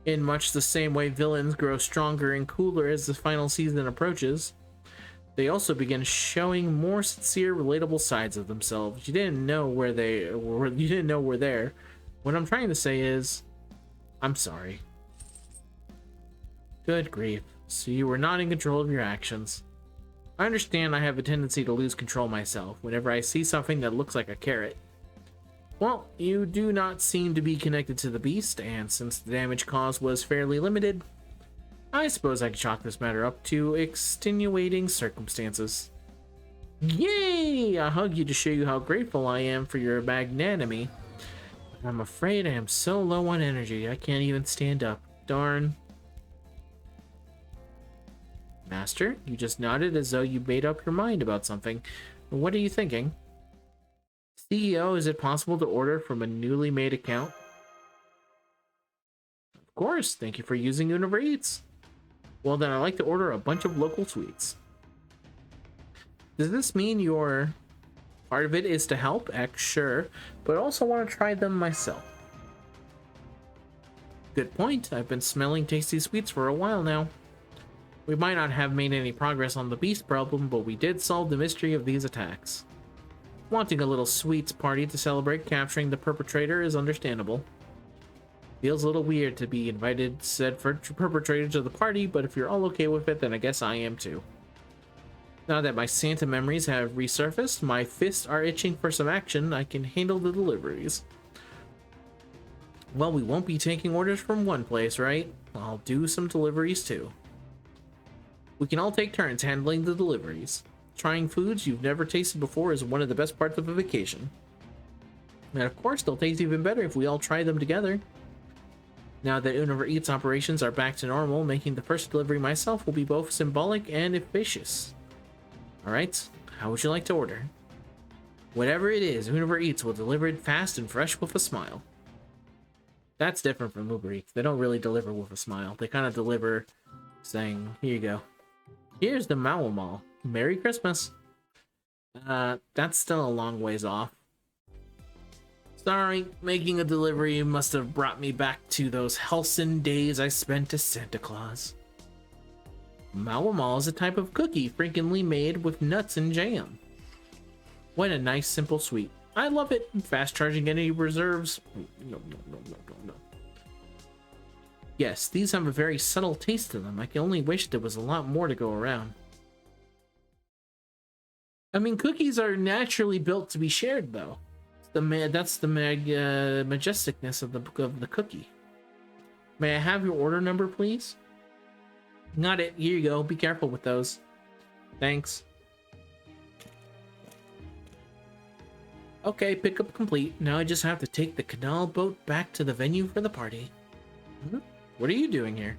In much the same way villains grow stronger and cooler as the final season approaches, they also begin showing more sincere, relatable sides of themselves. You didn't know where they were. You didn't know were there. What I'm trying to say is, I'm sorry. Good grief. So you were not in control of your actions. I understand I have a tendency to lose control myself whenever I see something that looks like a carrot. Well, you do not seem to be connected to the beast, and since the damage caused was fairly limited, I suppose I can chalk this matter up to extenuating circumstances. Yay! I hug you to show you how grateful I am for your magnanimity. I'm afraid I am so low on energy, I can't even stand up. Darn. Master, you just nodded as though you made up your mind about something. What are you thinking? CEO, is it possible to order from a newly made account? Of course, thank you for using Univer Eats. Well then, I'd like to order a bunch of local sweets. Does this mean your part of it is to help? Sure, but I also want to try them myself. Good point. I've been smelling tasty sweets for a while now. We might not have made any progress on the beast problem, but we did solve the mystery of these attacks. Wanting a little sweets party to celebrate capturing the perpetrator is understandable. Feels a little weird to be invited said perpetrator to the party, but if you're all okay with it, then I guess I am too. Now that my Santa memories have resurfaced, my fists are itching for some action, I can handle the deliveries. Well, we won't be taking orders from one place, right? I'll do some deliveries too. We can all take turns handling the deliveries. Trying foods you've never tasted before is one of the best parts of a vacation. And of course, they'll taste even better if we all try them together. Now that Univer Eats operations are back to normal, making the first delivery myself will be both symbolic and efficacious. Alright, how would you like to order? Whatever it is, Univer Eats will deliver it fast and fresh with a smile. That's different from Uber Eats. They don't really deliver with a smile. They kind of deliver saying, here you go. Here's the Mao Mall. Merry Christmas. That's still a long ways off. Sorry, making a delivery must have brought me back to those halcyon days I spent as Santa Claus. Mao Mall is a type of cookie frequently made with nuts and jam. What a nice simple sweet. I love it. Fast charging energy reserves. No. Yes, these have a very subtle taste to them. I can only wish there was a lot more to go around. I mean, cookies are naturally built to be shared, though. That's the majesticness of the cookie. May I have your order number, please? Got it. Here you go. Be careful with those. Thanks. Okay, pickup complete. Now I just have to take the canal boat back to the venue for the party. What are you doing here?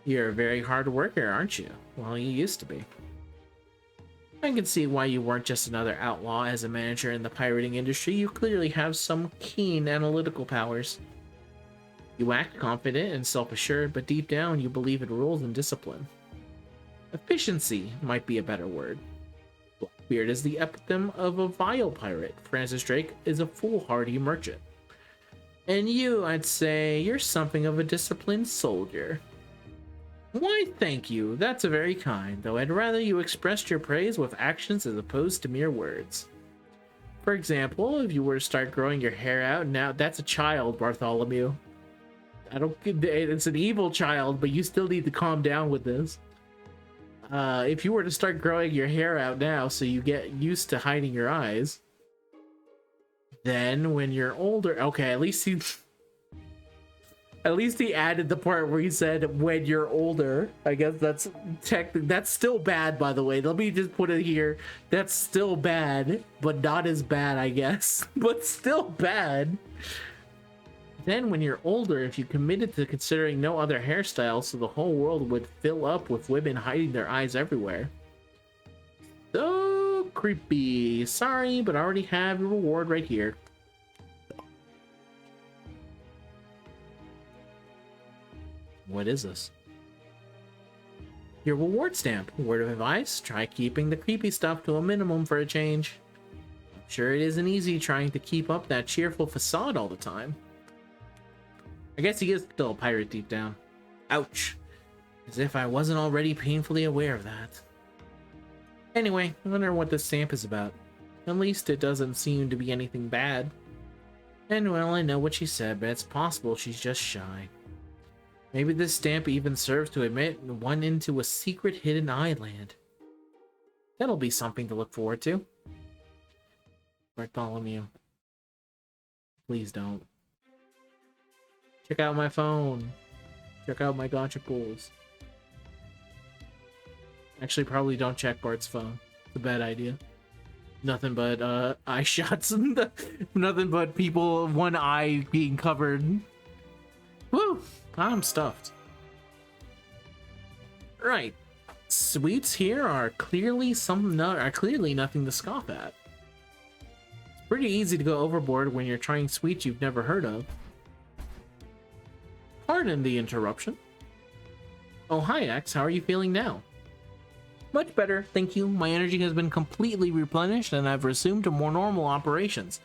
You're a very hard worker, aren't you? Well, you used to be. I can see why you weren't just another outlaw. As a manager in the pirating industry, you clearly have some keen analytical powers. You act confident and self-assured, but deep down you believe in rules and discipline. Efficiency might be a better word. Blackbeard is the epitome of a vile pirate. Francis Drake is a foolhardy merchant. And you, I'd say, you're something of a disciplined soldier. Why, thank you. That's a very kind, though I'd rather you expressed your praise with actions as opposed to mere words. For example, if you were to start growing your hair out now, that's a child, Bartholomew. It's an evil child, but you still need to calm down with this. If you were to start growing your hair out now so you get used to hiding your eyes, then when you're older, okay, at least he added the part where he said when you're older. I guess that's that's still bad, by the way. Let me just put it here. That's still bad, but not as bad, I guess. But still bad. Then when you're older, if you committed to considering no other hairstyle, so the whole world would fill up with women hiding their eyes everywhere. So creepy. Sorry, but I already have your reward right here. What is this? Your reward stamp. Word of advice, try keeping the creepy stuff to a minimum for a change. I'm sure it isn't easy trying to keep up that cheerful facade all the time. I guess he is still a pirate deep down. Ouch. As if I wasn't already painfully aware of that. Anyway, I wonder what this stamp is about. At least it doesn't seem to be anything bad. And well, I know what she said, but it's possible she's just shy. Maybe this stamp even serves to admit one into a secret hidden island. That'll be something to look forward to. Bartholomew. Please don't. Check out my phone. Check out my gotcha pools. Actually, probably don't check Bart's phone. It's a bad idea. Nothing but eye shots. Nothing but people, one eye being covered. Woo! I'm stuffed. Right. Sweets here are clearly nothing to scoff at. It's pretty easy to go overboard when you're trying sweets you've never heard of. Pardon the interruption. Oh, hi, X. How are you feeling now? Much better, thank you. My energy has been completely replenished and I've resumed to more normal operations.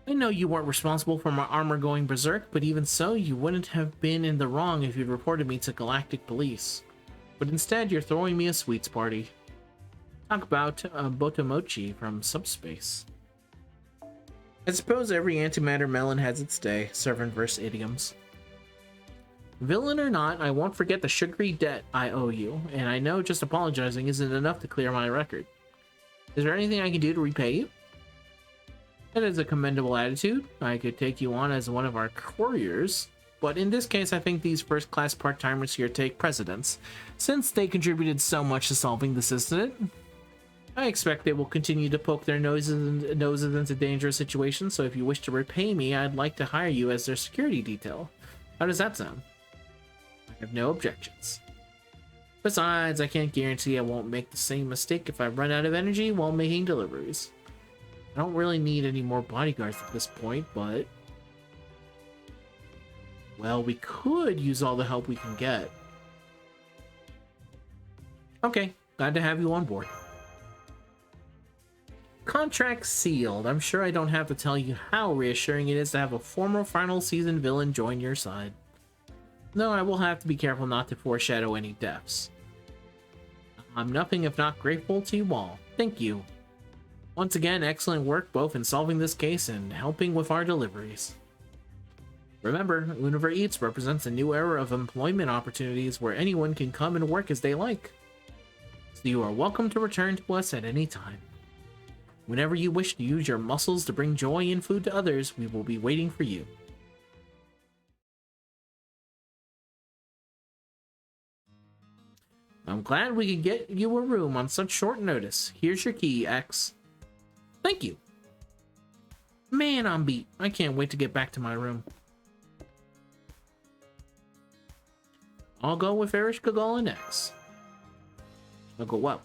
I know you weren't responsible for my armor going berserk, but even so, you wouldn't have been in the wrong if you'd reported me to Galactic Police. But instead, you're throwing me a sweets party. Talk about Botomochi from subspace. I suppose every antimatter melon has its day, servant verse idioms. Villain or not, I won't forget the sugary debt I owe you, and I know just apologizing isn't enough to clear my record. Is there anything I can do to repay you? That is a commendable attitude. I could take you on as one of our couriers, but in this case I think these first-class part-timers here take precedence, since they contributed so much to solving this incident. I expect they will continue to poke their noses into dangerous situations, so if you wish to repay me, I'd like to hire you as their security detail. How does that sound? I have no objections. Besides, I can't guarantee I won't make the same mistake if I run out of energy while making deliveries. I don't really need any more bodyguards at this point, but... well, we could use all the help we can get. Okay, glad to have you on board. Contract sealed. I'm sure I don't have to tell you how reassuring it is to have a former final season villain join your side. Though I will have to be careful not to foreshadow any deaths. I'm nothing if not grateful to you all. Thank you. Once again, excellent work both in solving this case and helping with our deliveries. Remember, Univer Eats represents a new era of employment opportunities where anyone can come and work as they like. So you are welcome to return to us at any time. Whenever you wish to use your muscles to bring joy and food to others, we will be waiting for you. I'm glad we could get you a room on such short notice. Here's your key, X. Thank you. Man, I'm beat. I can't wait to get back to my room. I'll go with Erish Gagal and X. I'll go well.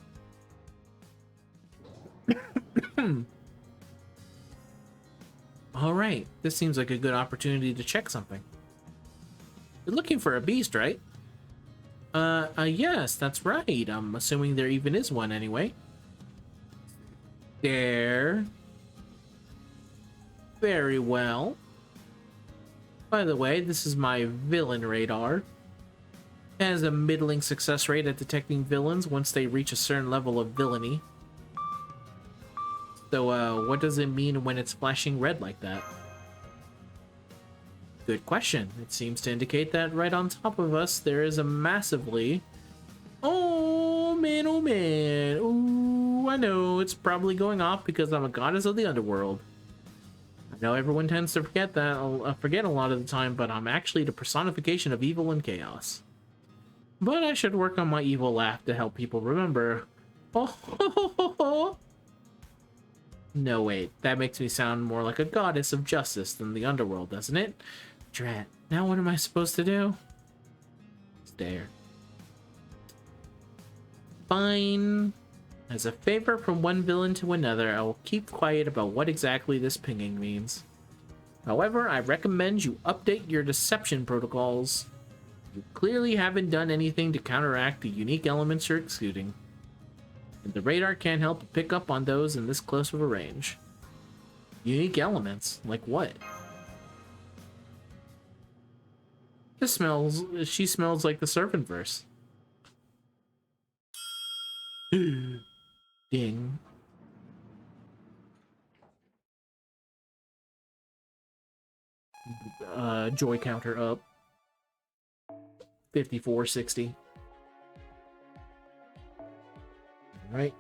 Alright, this seems like a good opportunity to check something. You're looking for a beast, right? Yes, that's right. I'm assuming there even is one anyway. There. Very well. By the way, this is my villain radar. It has a middling success rate at detecting villains once they reach a certain level of villainy. So, what does it mean when it's flashing red like that? Good question. It seems to indicate that right on top of us there is a massively... oh, man, oh man. Ooh, I know, it's probably going off because I'm a goddess of the underworld. I know everyone tends to forget that, forget a lot of the time, but I'm actually the personification of evil and chaos. But I should work on my evil laugh to help people remember. Oh, no, wait, that makes me sound more like a goddess of justice than the underworld, doesn't it? Drat, now what am I supposed to do? Stare. Fine. As a favor from one villain to another, I will keep quiet about what exactly this pinging means. However, I recommend you update your deception protocols. You clearly haven't done anything to counteract the unique elements you're exuding. And the radar can't help but pick up on those in this close of a range. Unique elements? Like what? She smells like the Serpent Verse. Ding. Joy counter up. 5460. Right.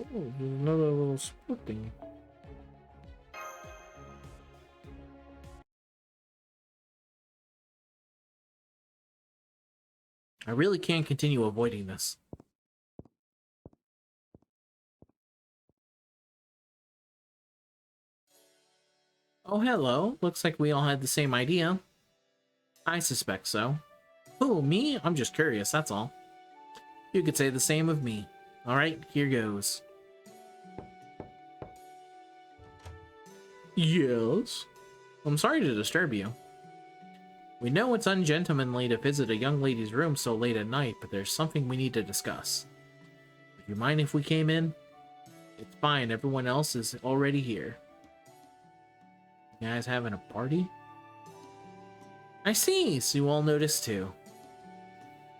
Oh, there's another little split thing. I really can't continue avoiding this. Oh, hello. Looks like we all had the same idea. I suspect so. Who, me? I'm just curious, that's all. You could say the same of me. Alright, here goes. Yes? I'm sorry to disturb you. We know it's ungentlemanly to visit a young lady's room so late at night, but there's something we need to discuss. Would you mind if we came in? It's fine, everyone else is already here. You guys having a party? I see, so you all noticed too.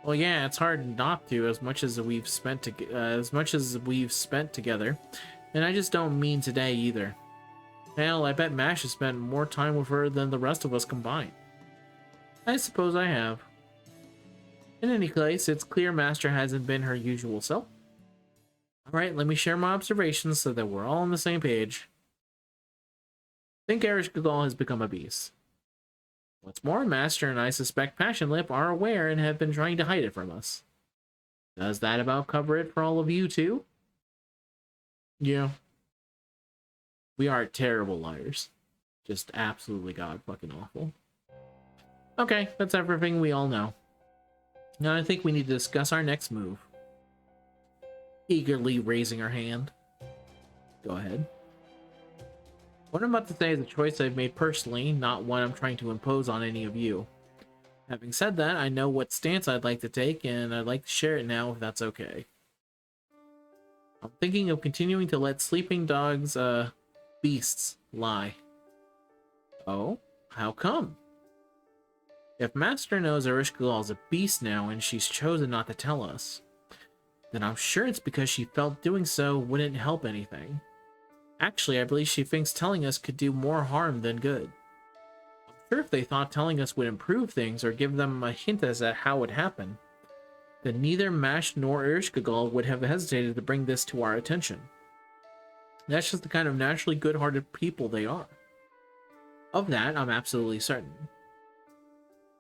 Well, yeah, it's hard not to, as much as we've spent together, and I just don't mean today either. Hell, I bet Mash has spent more time with her than the rest of us combined. I suppose I have. In any case, it's clear Master hasn't been her usual self. Alright, let me share my observations so that we're all on the same page. I think Erish Gagal has become a beast. What's more, Master and I suspect Passion Lip are aware and have been trying to hide it from us. Does that about cover it for all of you, too? Yeah. We are terrible liars. Just absolutely god-fucking awful. Okay, that's everything we all know. Now I think we need to discuss our next move. Eagerly raising her hand. Go ahead. What I'm about to say is a choice I've made personally, not one I'm trying to impose on any of you. Having said that, I know what stance I'd like to take, and I'd like to share it now if that's okay. I'm thinking of continuing to let sleeping dogs, beasts, lie. Oh? How come? If Master knows Erishkigal is a beast now and she's chosen not to tell us, then I'm sure it's because she felt doing so wouldn't help anything. Actually, I believe she thinks telling us could do more harm than good. I'm sure if they thought telling us would improve things or give them a hint as to how it happened, then neither Mash nor Erishkigal would have hesitated to bring this to our attention. That's just the kind of naturally good-hearted people they are. Of that, I'm absolutely certain.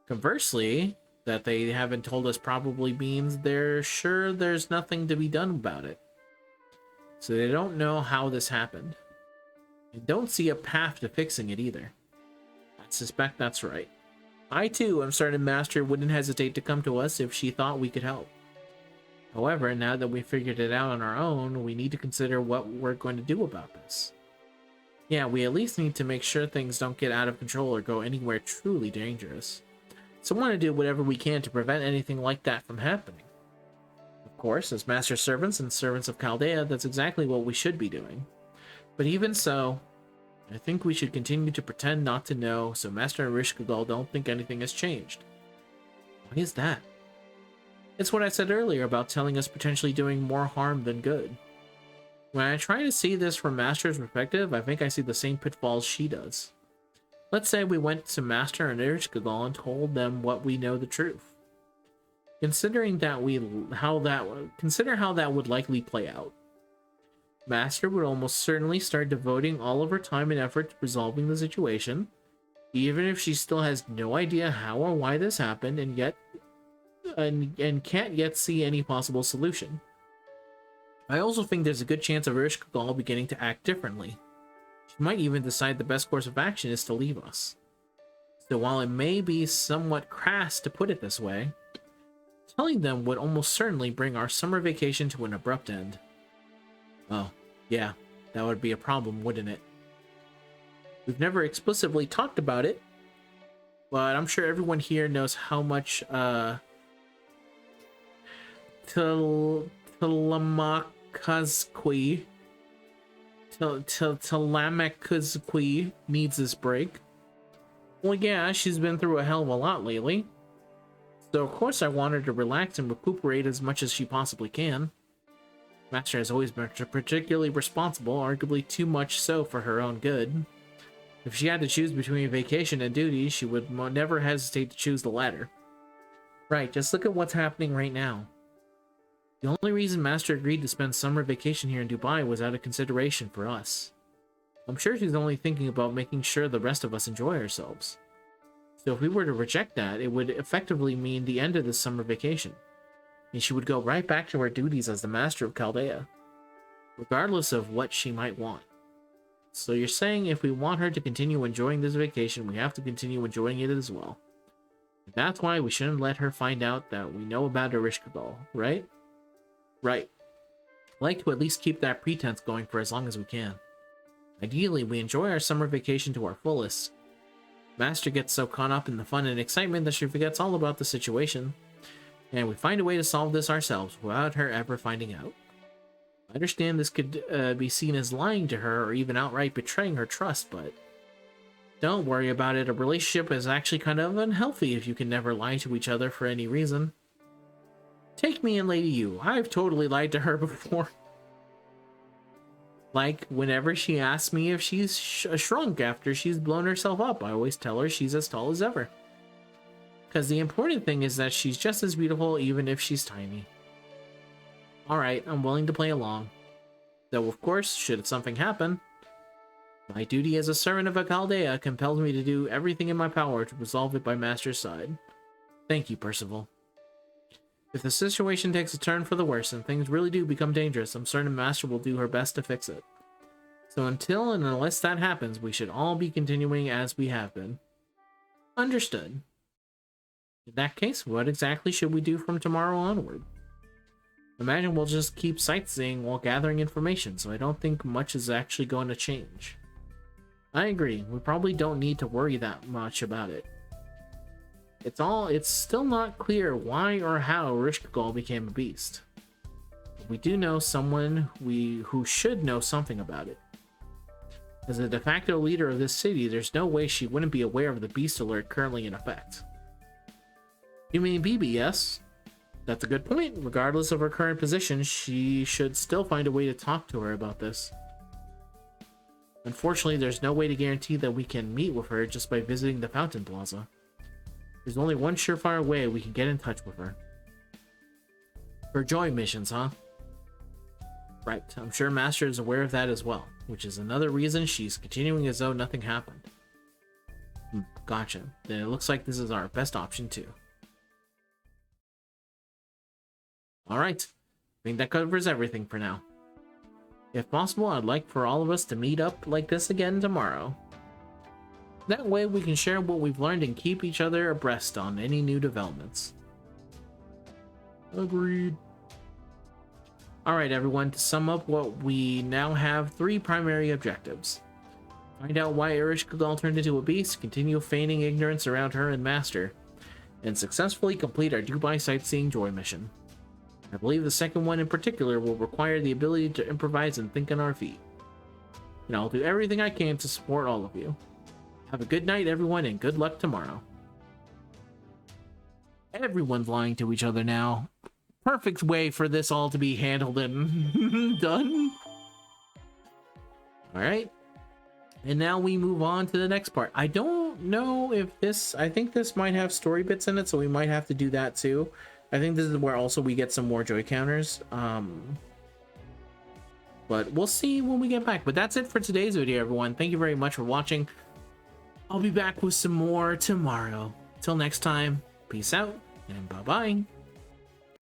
Conversely, that they haven't told us probably means they're sure there's nothing to be done about it. So they don't know how this happened. And don't see a path to fixing it either. I suspect that's right. I too am certain Master wouldn't hesitate to come to us if she thought we could help. However, now that we figured it out on our own, we need to consider what we're going to do about this. Yeah, we at least need to make sure things don't get out of control or go anywhere truly dangerous. So we want to do whatever we can to prevent anything like that from happening. Of course, as Master Servants and Servants of Chaldea, that's exactly what we should be doing. But even so, I think we should continue to pretend not to know so Master and Rishkagal don't think anything has changed. Why is that? It's what I said earlier about telling us potentially doing more harm than good. When I try to see this from Master's perspective, I think I see the same pitfalls she does. Let's say we went to Master and Erishkigal and told them what we know the truth. Consider how that would likely play out. Master would almost certainly start devoting all of her time and effort to resolving the situation, even if she still has no idea how or why this happened, and can't yet see any possible solution. I also think there's a good chance of Erishkigal beginning to act differently. She might even decide the best course of action is to leave us. So while it may be somewhat crass to put it this way, telling them would almost certainly bring our summer vacation to an abrupt end. Oh, yeah, that would be a problem, wouldn't it? We've never explicitly talked about it, but I'm sure everyone here knows how much Telemachusqui needs this break. Well, yeah, she's been through a hell of a lot lately. So of course I want her to relax and recuperate as much as she possibly can. Master has always been particularly responsible, arguably too much so for her own good. If she had to choose between vacation and duty, she would never hesitate to choose the latter. Right, just look at what's happening right now. The only reason Master agreed to spend summer vacation here in Dubai was out of consideration for us. I'm sure she's only thinking about making sure the rest of us enjoy ourselves. So if we were to reject that, it would effectively mean the end of this summer vacation, and she would go right back to her duties as the Master of Chaldea, regardless of what she might want. So you're saying if we want her to continue enjoying this vacation, we have to continue enjoying it as well. And that's why we shouldn't let her find out that we know about Erishkigal, right? Right. I'd like to at least keep that pretense going for as long as we can. Ideally, we enjoy our summer vacation to our fullest. Master gets so caught up in the fun and excitement that she forgets all about the situation, and we find a way to solve this ourselves without her ever finding out. I understand this could be seen as lying to her or even outright betraying her trust, but don't worry about it. A relationship is actually kind of unhealthy if you can never lie to each other for any reason. Take me and Lady Yu. I've totally lied to her before. Like, whenever she asks me if she's shrunk after she's blown herself up, I always tell her she's as tall as ever. Because the important thing is that she's just as beautiful even if she's tiny. Alright, I'm willing to play along. Though, of course, should something happen, my duty as a servant of Chaldea compels me to do everything in my power to resolve it by Master's side. Thank you, Percival. If the situation takes a turn for the worse and things really do become dangerous, I'm certain Master will do her best to fix it. So until and unless that happens, we should all be continuing as we have been. Understood. In that case, what exactly should we do from tomorrow onward? Imagine we'll just keep sightseeing while gathering information, so I don't think much is actually going to change. I agree, we probably don't need to worry that much about it. It's still not clear why or how Erishkigal became a beast. But we do know someone who should know something about it. As a de facto leader of this city, there's no way she wouldn't be aware of the beast alert currently in effect. You mean Bibi, yes? That's a good point. Regardless of her current position, she should still find a way to talk to her about this. Unfortunately, there's no way to guarantee that we can meet with her just by visiting the Fountain Plaza. There's only one surefire way we can get in touch with her. For joy missions, huh? Right, I'm sure Master is aware of that as well, which is another reason she's continuing as though nothing happened. Gotcha. Then it looks like this is our best option too. Alright, I think that covers everything for now. If possible, I'd like for all of us to meet up like this again tomorrow. That way we can share what we've learned and keep each other abreast on any new developments. Agreed. Alright everyone, to sum up, what we now have 3 primary objectives. Find out why Erishkigal turned into a beast, continue feigning ignorance around her and Master, and successfully complete our Dubai Sightseeing Joy mission. I believe the second one in particular will require the ability to improvise and think on our feet. And I'll do everything I can to support all of you. Have a good night, everyone, and good luck tomorrow. Everyone's lying to each other now. Perfect way for this all to be handled and done. Alright. And now we move on to the next part. I don't know if this... I think this might have story bits in it, so we might have to do that too. I think this is where also we get some more joy counters. But we'll see when we get back. But that's it for today's video, everyone. Thank you very much for watching. I'll be back with some more tomorrow. Till next time, peace out and bye-bye.